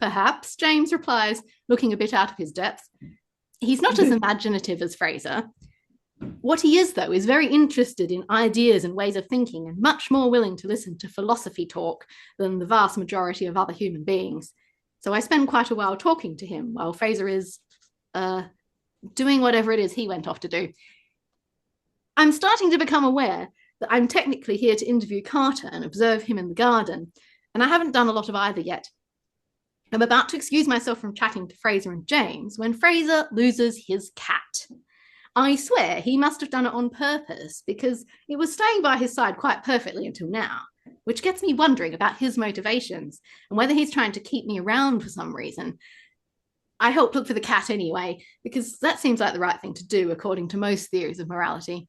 Perhaps, James replies, looking a bit out of his depth. He's not as imaginative as Fraser. What he is, though, is very interested in ideas and ways of thinking and much more willing to listen to philosophy talk than the vast majority of other human beings. So I spend quite a while talking to him while Fraser is doing whatever it is he went off to do. I'm starting to become aware that I'm technically here to interview Carter and observe him in the garden, and I haven't done a lot of either yet. I'm about to excuse myself from chatting to Fraser and James when Fraser loses his cat. I swear he must have done it on purpose because it was staying by his side quite perfectly until now, which gets me wondering about his motivations and whether he's trying to keep me around for some reason. I helped look for the cat anyway, because that seems like the right thing to do according to most theories of morality.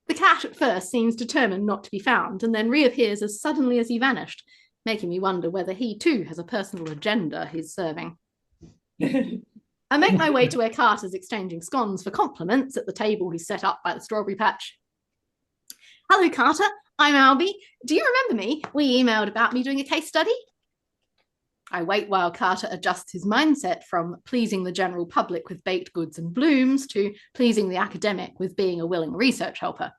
The cat at first seems determined not to be found and then reappears as suddenly as he vanished, making me wonder whether he too has a personal agenda he's serving. I make my way to where Carter's exchanging scones for compliments at the table he's set up by the strawberry patch. Hello, Carter. I'm Albie. Do you remember me? We emailed about me doing a case study. I wait while Carter adjusts his mindset from pleasing the general public with baked goods and blooms to pleasing the academic with being a willing research helper.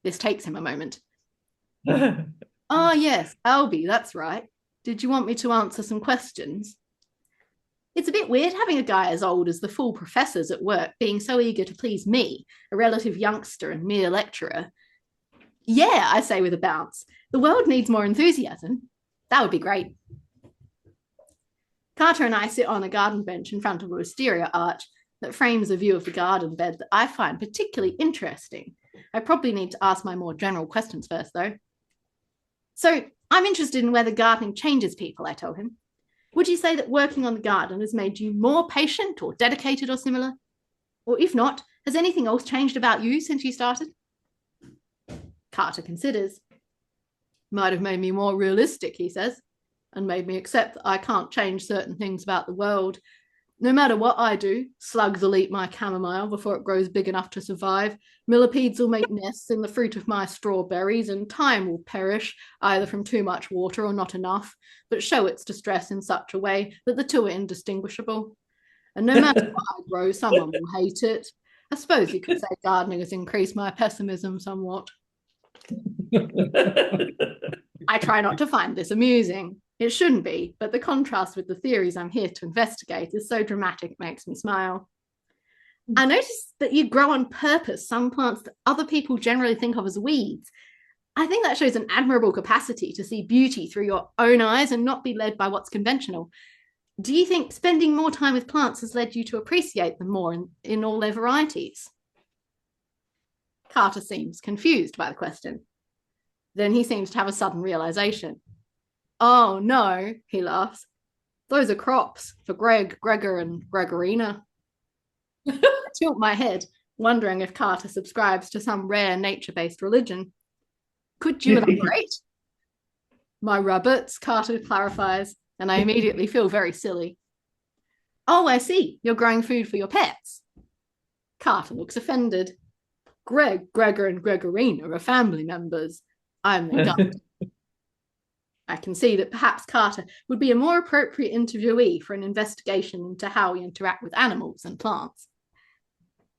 This takes him a moment. Ah, yes, Albie, that's right. Did you want me to answer some questions? It's a bit weird having a guy as old as the full professors at work being so eager to please me, a relative youngster and mere lecturer. Yeah, I say with a bounce. The world needs more enthusiasm. That would be great. Carter and I sit on a garden bench in front of a wisteria arch that frames a view of the garden bed that I find particularly interesting. I probably need to ask my more general questions first, though. So I'm interested in whether gardening changes people, I tell him. Would you say that working on the garden has made you more patient or dedicated or similar? Or if not, has anything else changed about you since you started? Carter considers. Might have made me more realistic, he says, and made me accept that I can't change certain things about the world. No matter what I do, slugs will eat my chamomile before it grows big enough to survive. Millipedes will make nests in the fruit of my strawberries, and time will perish, either from too much water or not enough, but show its distress in such a way that the two are indistinguishable. And no matter what I grow, someone will hate it. I suppose you could say gardening has increased my pessimism somewhat. I try not to find this amusing. It shouldn't be, but the contrast with the theories I'm here to investigate is so dramatic it makes me smile. I noticed that you grow on purpose some plants that other people generally think of as weeds. I think that shows an admirable capacity to see beauty through your own eyes and not be led by what's conventional. Do you think spending more time with plants has led you to appreciate them more in all their varieties? Carter seems confused by the question. Then he seems to have a sudden realization. Oh no, he laughs. Those are crops for Greg, Gregor, and Gregorina. I tilt my head, wondering if Carter subscribes to some rare nature-based religion. Could you elaborate? My rabbits, Carter clarifies, and I immediately feel very silly. Oh, I see. You're growing food for your pets. Carter looks offended. Greg, Gregor, and Gregorina are family members. I'm their guide. I can see that perhaps Carter would be a more appropriate interviewee for an investigation into how we interact with animals and plants.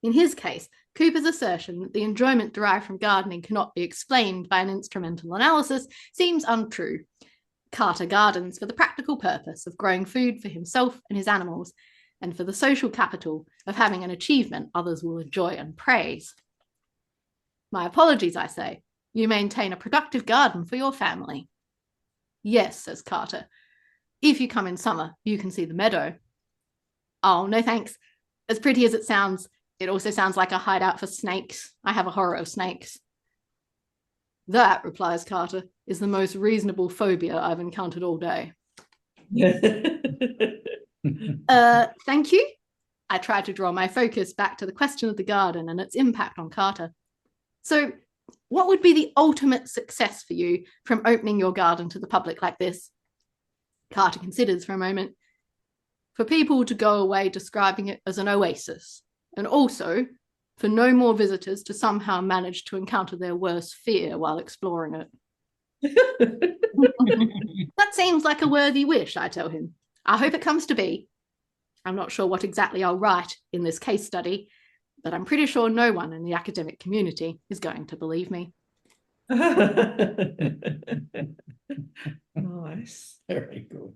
In his case, Cooper's assertion that the enjoyment derived from gardening cannot be explained by an instrumental analysis seems untrue. Carter gardens for the practical purpose of growing food for himself and his animals, and for the social capital of having an achievement others will enjoy and praise. My apologies, I say. You maintain a productive garden for your family. Yes, says Carter. If you come in summer, you can see the meadow. Oh, no thanks. As pretty as it sounds, it also sounds like a hideout for snakes. I have a horror of snakes. That, replies Carter, is the most reasonable phobia I've encountered all day. Thank you. I try to draw my focus back to the question of the garden and its impact on Carter. So, what would be the ultimate success for you from opening your garden to the public like this? Carter considers for a moment. For people to go away describing it as an oasis, and also for no more visitors to somehow manage to encounter their worst fear while exploring it. That seems like a worthy wish, I tell him. I hope it comes to be. I'm not sure what exactly I'll write in this case study, but I'm pretty sure no one in the academic community is going to believe me. Nice. Very good.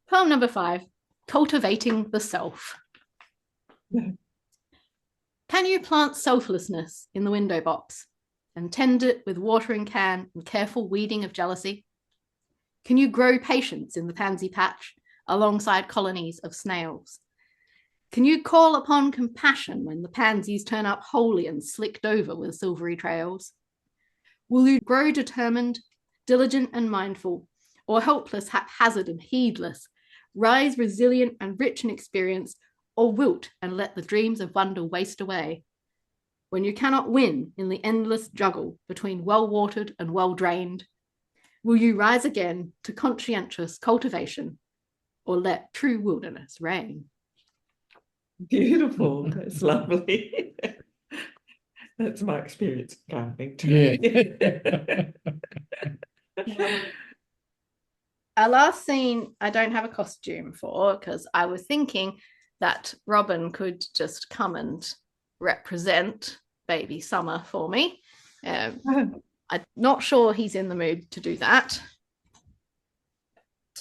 Poem number 5, Cultivating the Self. Can you plant selflessness in the window box and tend it with watering can and careful weeding of jealousy? Can you grow patience in the pansy patch alongside colonies of snails? Can you call upon compassion when the pansies turn up wholly and slicked over with silvery trails? Will you grow determined, diligent and mindful, or helpless, haphazard and heedless, rise resilient and rich in experience, or wilt and let the dreams of wonder waste away? When you cannot win in the endless juggle between well-watered and well-drained, will you rise again to conscientious cultivation, or let true wilderness reign? Beautiful. That's lovely. That's my experience of gardening too. Yeah. Our last scene, I don't have a costume for because I was thinking that Robin could just come and represent Baby Summer for me. I'm not sure he's in the mood to do that.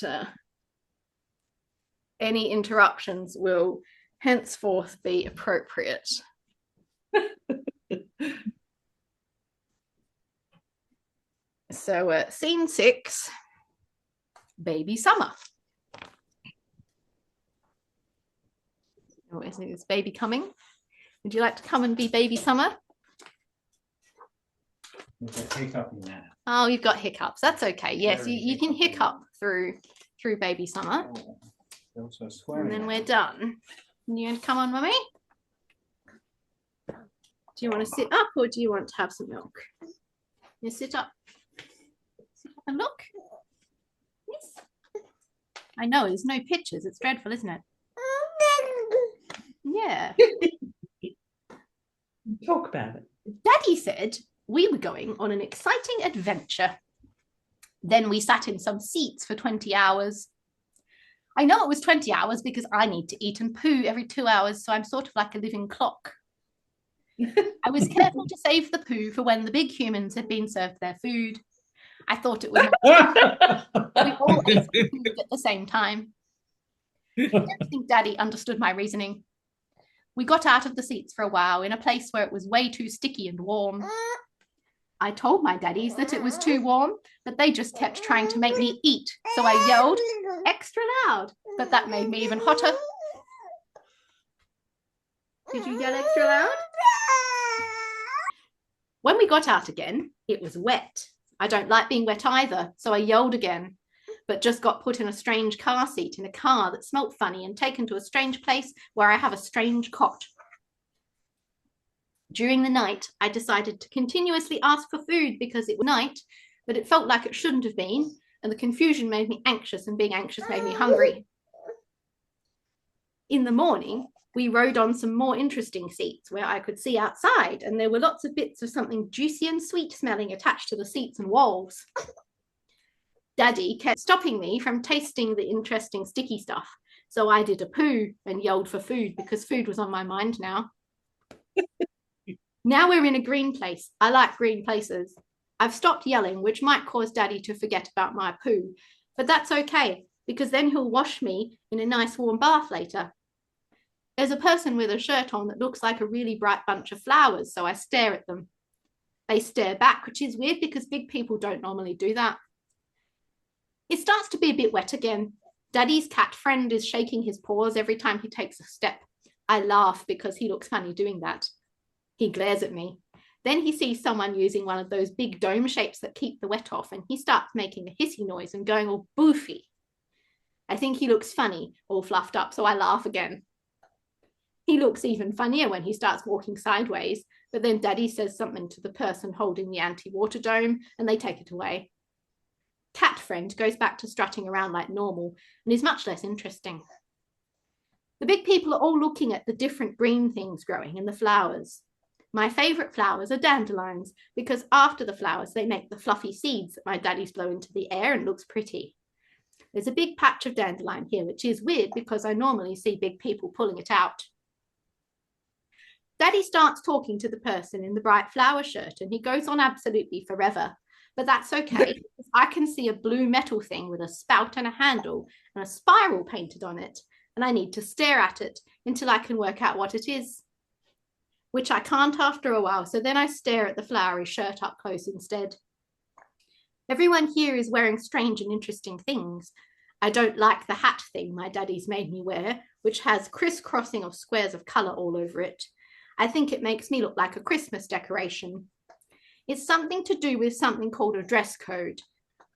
But, any interruptions will henceforth be appropriate. So, scene 6, Baby Summer. Oh, is this baby coming? Would you like to come and be Baby Summer? Oh, you've got hiccups. That's okay. Yes, you can hiccup through Baby Summer. And then we're done. You want to come on, Mummy? Do you want to sit up or do you want to have some milk? You sit up. Sit up and look. Yes. I know, there's no pictures. It's dreadful, isn't it? Yeah. Talk about it. Daddy said we were going on an exciting adventure. Then we sat in some seats for 20 hours. I know it was 20 hours because I need to eat and poo every 2 hours, so I'm sort of like a living clock. I was careful to save the poo for when the big humans had been served their food. I thought it would we all ate the food at the same time. I don't think Daddy understood my reasoning. We got out of the seats for a while in a place where it was way too sticky and warm. I told my daddies that it was too warm, but they just kept trying to make me eat, so I yelled extra loud, but that made me even hotter. Did you yell extra loud? When we got out again, it was wet. I don't like being wet either, so I yelled again, but just got put in a strange car seat in a car that smelt funny and taken to a strange place where I have a strange cot. During the night, I decided to continuously ask for food because it was night, but it felt like it shouldn't have been, and the confusion made me anxious, and being anxious made me hungry. In the morning, we rode on some more interesting seats where I could see outside, and there were lots of bits of something juicy and sweet smelling attached to the seats and walls. Daddy kept stopping me from tasting the interesting sticky stuff, so I did a poo and yelled for food because food was on my mind now. Now we're in a green place. I like green places. I've stopped yelling, which might cause Daddy to forget about my poo, but that's okay, because then he'll wash me in a nice warm bath later. There's a person with a shirt on that looks like a really bright bunch of flowers, so I stare at them. They stare back, which is weird because big people don't normally do that. It starts to be a bit wet again. Daddy's cat friend is shaking his paws every time he takes a step. I laugh because he looks funny doing that. He glares at me. Then he sees someone using one of those big dome shapes that keep the wet off, and he starts making a hissy noise and going all boofy. I think he looks funny, all fluffed up, so I laugh again. He looks even funnier when he starts walking sideways, but then Daddy says something to the person holding the anti-water dome, and they take it away. Cat friend goes back to strutting around like normal and is much less interesting. The big people are all looking at the different green things growing in the flowers. My favourite flowers are dandelions because after the flowers they make the fluffy seeds that my daddies blow into the air and looks pretty. There's a big patch of dandelion here, which is weird because I normally see big people pulling it out. Daddy starts talking to the person in the bright flower shirt and he goes on absolutely forever, but that's okay because I can see a blue metal thing with a spout and a handle and a spiral painted on it, and I need to stare at it until I can work out what it is, which I can't after a while, so then I stare at the flowery shirt up close instead. Everyone here is wearing strange and interesting things. I don't like the hat thing my daddy's made me wear, which has crisscrossing of squares of colour all over it. I think it makes me look like a Christmas decoration. It's something to do with something called a dress code.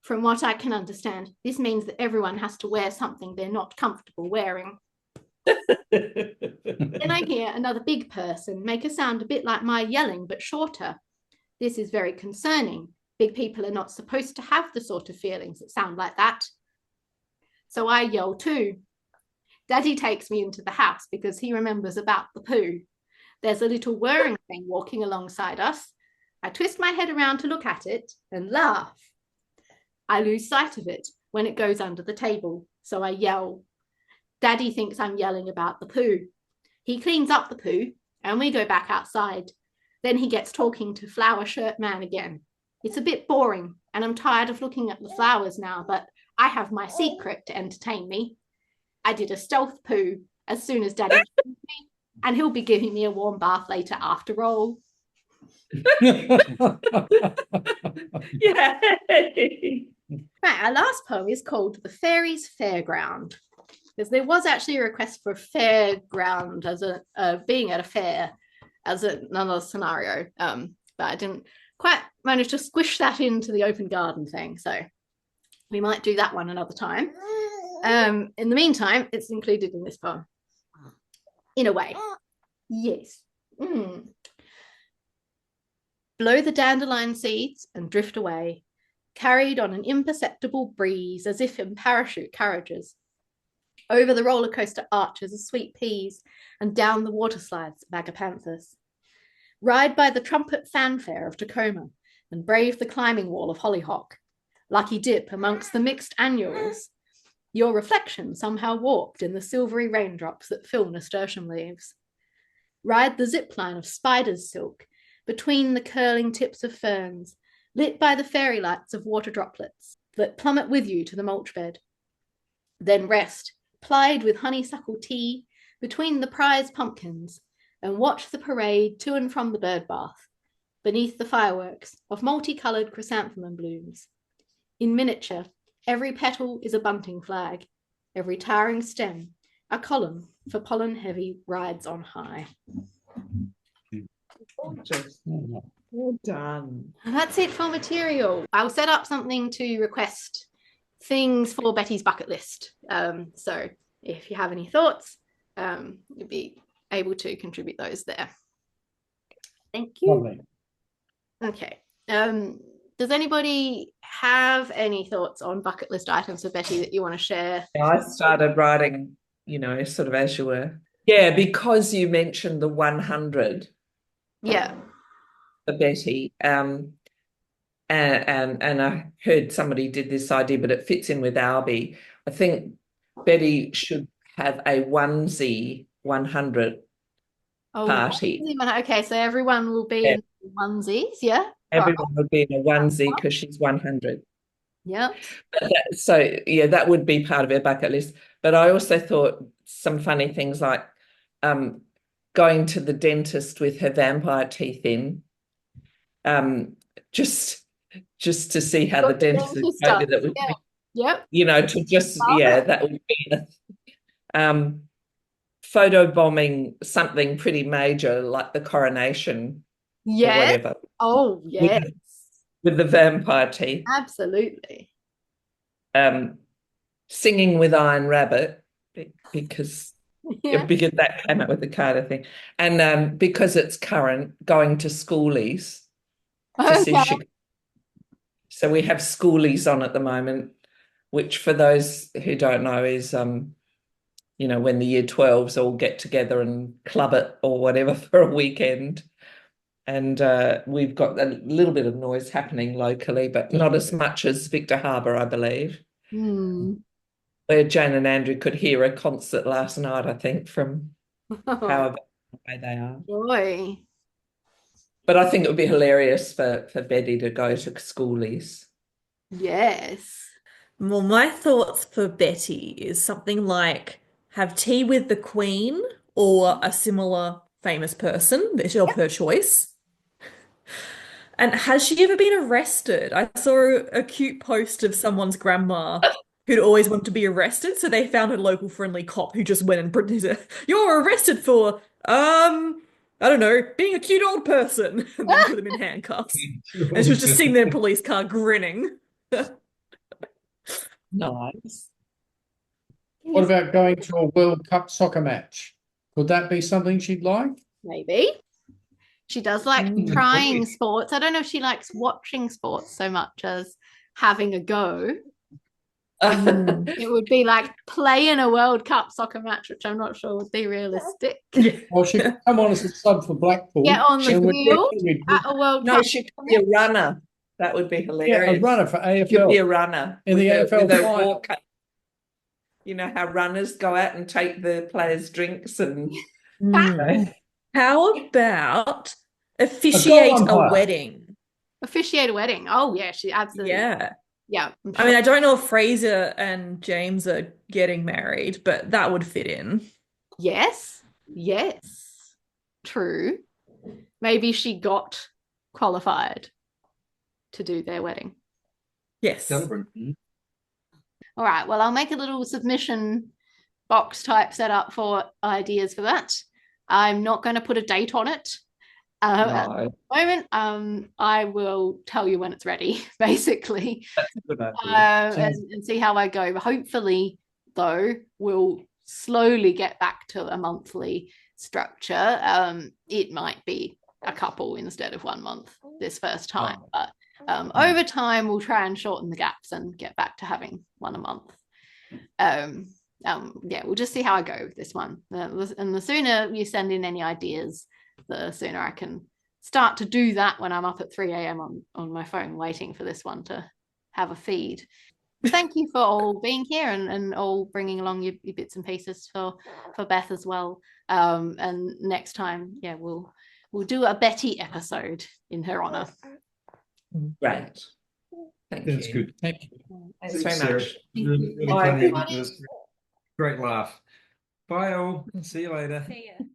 From what I can understand, this means that everyone has to wear something they're not comfortable wearing. Then I hear another big person make a sound a bit like my yelling, but shorter. This is very concerning. Big people are not supposed to have the sort of feelings that sound like that. So I yell too. Daddy takes me into the house because he remembers about the poo. There's a little whirring thing walking alongside us. I twist my head around to look at it and laugh. I lose sight of it when it goes under the table, so I yell. Daddy thinks I'm yelling about the poo. He cleans up the poo and we go back outside. Then he gets talking to Flower Shirt Man again. It's a bit boring and I'm tired of looking at the flowers now, but I have my secret to entertain me. I did a stealth poo as soon as Daddy told me, and he'll be giving me a warm bath later after all. Yay! Right, our last poem is called The Fairies' Fairground, because there was actually a request for fairground as a being at a fair as another scenario, but I didn't quite manage to squish that into the open garden thing, so we might do that one another time. In the meantime, it's included in this poem. In a way, yes. Blow the dandelion seeds and drift away, carried on an imperceptible breeze as if in parachute carriages, over the roller coaster arches of sweet peas and down the water slides of agapanthus. Ride by the trumpet fanfare of Tacoma and brave the climbing wall of hollyhock. Lucky dip amongst the mixed annuals, your reflection somehow warped in the silvery raindrops that fill nasturtium leaves. Ride the zip line of spider's silk between the curling tips of ferns, lit by the fairy lights of water droplets that plummet with you to the mulch bed. Then rest, plied with honeysuckle tea, between the prize pumpkins, and watch the parade to and from the bird bath, beneath the fireworks of multicoloured chrysanthemum blooms. In miniature, every petal is a bunting flag, every towering stem a column for pollen-heavy rides on high. Gorgeous. Well done. And that's it for material. I'll set up something to request things for Betty's bucket list. So if you have any thoughts, you'll be able to contribute those there. Thank you. Lovely. Okay. Does anybody have any thoughts on bucket list items for Betty that you want to share? I started writing, sort of as you were. Yeah, because you mentioned the 100 Yeah. for Betty. And I heard somebody did this idea, but it fits in with Albie. I think Betty should have a onesie 100 party. Okay, so everyone will be in onesies, yeah? Everyone would be in a onesie because she's 100. Yeah. So, yeah, that would be part of her bucket list. But I also thought some funny things like going to the dentist with her vampire teeth in, just to see how the dentist is going with it. Yep. To just, that would be photo bombing something pretty major like the coronation or whatever. Oh, yes. With the vampire teeth. Absolutely. Singing with Iron Rabbit because because that came up with the Carter thing, and because it's current, going to schoolies to see if she. So we have schoolies on at the moment, which for those who don't know is when the year 12s all get together and club it or whatever for a weekend. And we've got a little bit of noise happening locally, but not as much as Victor Harbour, I believe. Where Jane and Andrew could hear a concert last night, I think, from how away they are. Boy. But I think it would be hilarious for Betty to go to schoolies. Yes. Well, my thoughts for Betty is something like have tea with the Queen or a similar famous person of her choice. And has she ever been arrested? I saw a cute post of someone's grandma who'd always wanted to be arrested, so they found a local friendly cop who just went and said, "You're arrested for, I don't know, being a cute old person," and then put them in handcuffs. And she was just sitting there in a police car grinning. Nice. What about going to a World Cup soccer match? Could that be something she'd like? Maybe. She does like trying sports. I don't know if she likes watching sports so much as having a go. It would be like playing a World Cup soccer match, which I'm not sure would be realistic. Well, she could come on as a sub for Blackpool. Get on the field at a World Cup. No, she could be a runner. That would be hilarious. Yeah, a runner for AFL. She'd be a runner in the AFL final. You know how runners go out and take the players' drinks and. How about officiate a wedding? Officiate a wedding. Oh yeah, she absolutely. Yeah. Yeah. Sure. I mean, I don't know if Fraser and James are getting married, but that would fit in. Yes. Yes. True. Maybe she got qualified to do their wedding. Yes. All right. Well, I'll make a little submission box type set up for ideas for that. I'm not going to put a date on it. At the moment, I will tell you when it's ready, basically, and see how I go. Hopefully, though, we'll slowly get back to a monthly structure. It might be a couple instead of 1 month this first time, but over time, we'll try and shorten the gaps and get back to having one a month. Yeah, we'll just see how I go with this one. And the sooner you send in any ideas, the sooner I can start to do that when I'm up at 3 a.m. on my phone waiting for this one to have a feed. Thank you for all being here and all bringing along your bits and pieces for Beth as well. And next time, yeah, we'll do a Betty episode in her honor. Right. Thank you. That's good. Thank you. Thanks very much. Really Bye, funny. everybody. It was great laugh. Bye all. See you later. See ya.